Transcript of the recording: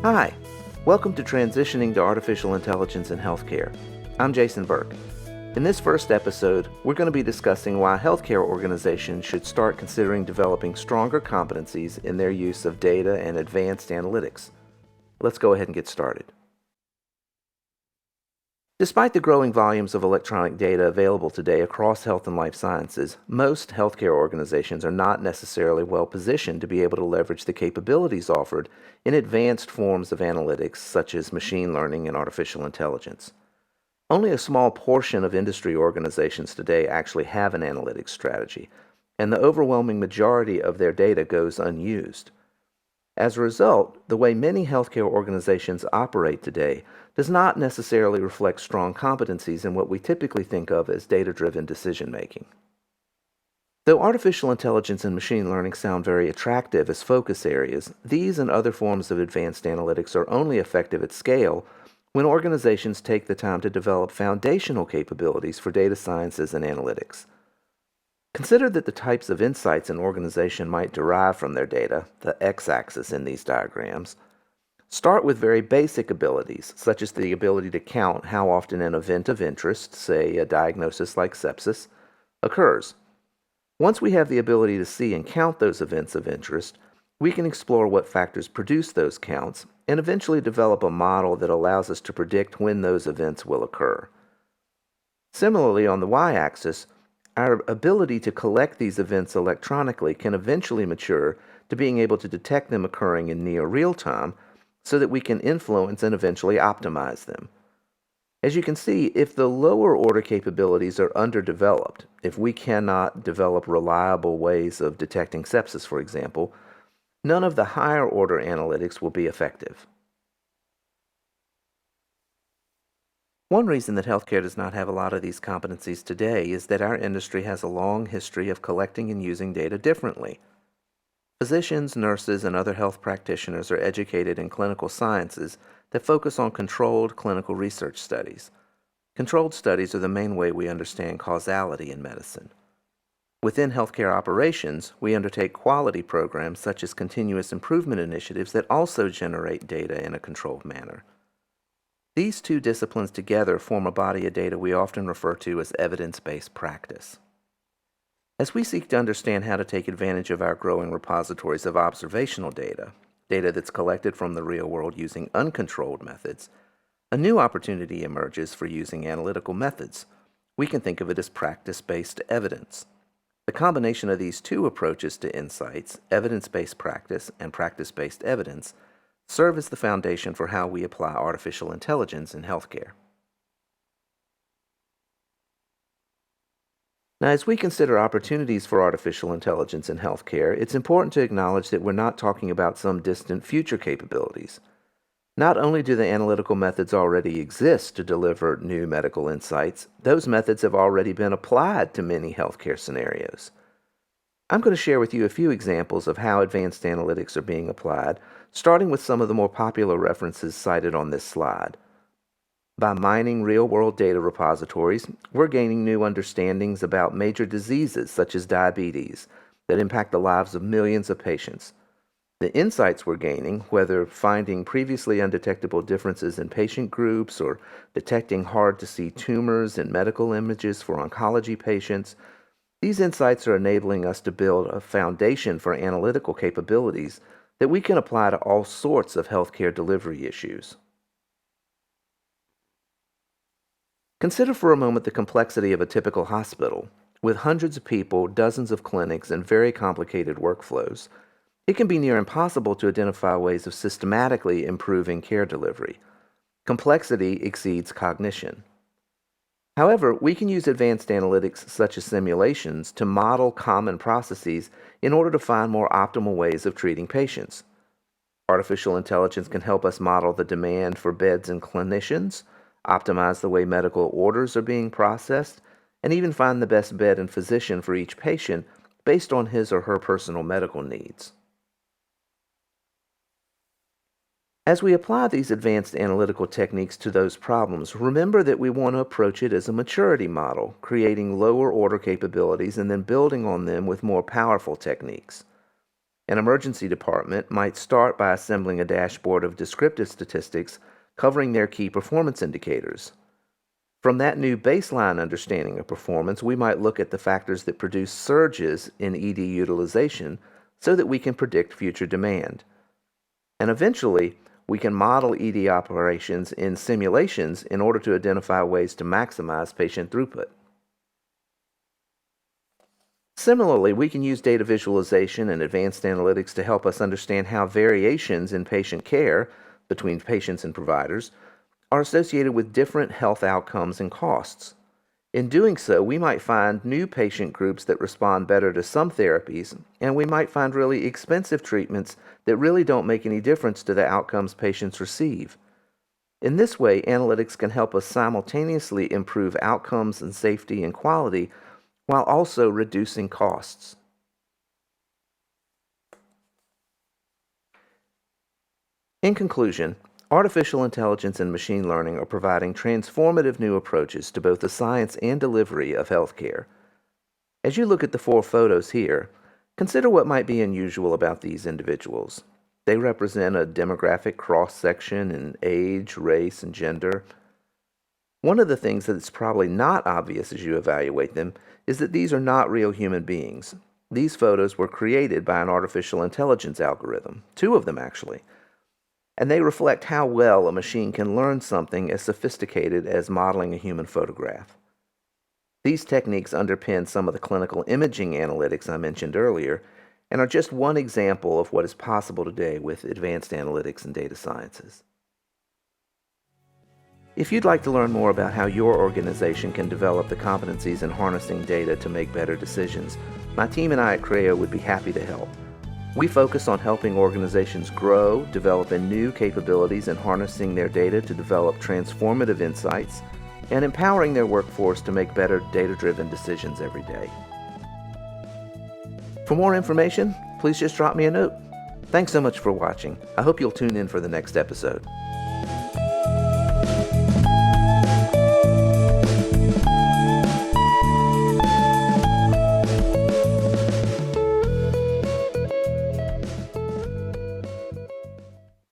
Hi, welcome to Transitioning to Artificial Intelligence in Healthcare. I'm Jason Burke. In this first episode, we're going to be discussing why healthcare organizations should start considering developing stronger competencies in their use of data and advanced analytics. Let's go ahead and get started. Despite the growing volumes of electronic data available today across health and life sciences, most healthcare organizations are not necessarily well positioned to be able to leverage the capabilities offered in advanced forms of analytics such as machine learning and artificial intelligence. Only a small portion of industry organizations today actually have an analytics strategy, and the overwhelming majority of their data goes unused. As a result, the way many healthcare organizations operate today does not necessarily reflect strong competencies in what we typically think of as data-driven decision-making. Though artificial intelligence and machine learning sound very attractive as focus areas, these and other forms of advanced analytics are only effective at scale when organizations take the time to develop foundational capabilities for data sciences and analytics. Consider that the types of insights an organization might derive from their data, the x-axis in these diagrams, start with very basic abilities, such as the ability to count how often an event of interest, say a diagnosis like sepsis, occurs. Once we have the ability to see and count those events of interest, we can explore what factors produce those counts and eventually develop a model that allows us to predict when those events will occur. Similarly, on the y-axis, our ability to collect these events electronically can eventually mature to being able to detect them occurring in near real time so that we can influence and eventually optimize them. As you can see, if the lower order capabilities are underdeveloped, if we cannot develop reliable ways of detecting sepsis, for example, none of the higher order analytics will be effective. One reason that healthcare does not have a lot of these competencies today is that our industry has a long history of collecting and using data differently. Physicians, nurses, and other health practitioners are educated in clinical sciences that focus on controlled clinical research studies. Controlled studies are the main way we understand causality in medicine. Within healthcare operations, we undertake quality programs such as continuous improvement initiatives that also generate data in a controlled manner. These two disciplines together form a body of data we often refer to as evidence-based practice. As we seek to understand how to take advantage of our growing repositories of observational data, data that's collected from the real world using uncontrolled methods, a new opportunity emerges for using analytical methods. We can think of it as practice-based evidence. The combination of these two approaches to insights, evidence-based practice and practice-based evidence, serve as the foundation for how we apply artificial intelligence in healthcare. Now, as we consider opportunities for artificial intelligence in healthcare, it's important to acknowledge that we're not talking about some distant future capabilities. Not only do the analytical methods already exist to deliver new medical insights, those methods have already been applied to many healthcare scenarios. I'm going to share with you a few examples of how advanced analytics are being applied, starting with some of the more popular references cited on this slide. By mining real-world data repositories, we're gaining new understandings about major diseases such as diabetes that impact the lives of millions of patients. The insights we're gaining, whether finding previously undetectable differences in patient groups or detecting hard-to-see tumors in medical images for oncology patients, these insights are enabling us to build a foundation for analytical capabilities that we can apply to all sorts of healthcare delivery issues. Consider for a moment the complexity of a typical hospital. With hundreds of people, dozens of clinics, and very complicated workflows, it can be near impossible to identify ways of systematically improving care delivery. Complexity exceeds cognition. However, we can use advanced analytics such as simulations to model common processes in order to find more optimal ways of treating patients. Artificial intelligence can help us model the demand for beds and clinicians, optimize the way medical orders are being processed, and even find the best bed and physician for each patient based on his or her personal medical needs. As we apply these advanced analytical techniques to those problems, remember that we want to approach it as a maturity model, creating lower order capabilities and then building on them with more powerful techniques. An emergency department might start by assembling a dashboard of descriptive statistics covering their key performance indicators. From that new baseline understanding of performance, we might look at the factors that produce surges in ED utilization so that we can predict future demand. And eventually, we can model ED operations in simulations in order to identify ways to maximize patient throughput. Similarly, we can use data visualization and advanced analytics to help us understand how variations in patient care between patients and providers are associated with different health outcomes and costs. In doing so, we might find new patient groups that respond better to some therapies, and we might find really expensive treatments that really don't make any difference to the outcomes patients receive. In this way, analytics can help us simultaneously improve outcomes and safety and quality while also reducing costs. In conclusion, artificial intelligence and machine learning are providing transformative new approaches to both the science and delivery of healthcare. As you look at the 4 photos here, consider what might be unusual about these individuals. They represent a demographic cross-section in age, race, and gender. One of the things that's probably not obvious as you evaluate them is that these are not real human beings. These photos were created by an artificial intelligence algorithm, 2 of them actually, and they reflect how well a machine can learn something as sophisticated as modeling a human photograph. These techniques underpin some of the clinical imaging analytics I mentioned earlier and are just one example of what is possible today with advanced analytics and data sciences. If you'd like to learn more about how your organization can develop the competencies in harnessing data to make better decisions, my team and I at Creo would be happy to help. We focus on helping organizations grow, developing new capabilities in harnessing their data to develop transformative insights, and empowering their workforce to make better data-driven decisions every day. For more information, please just drop me a note. Thanks so much for watching. I hope you'll tune in for the next episode.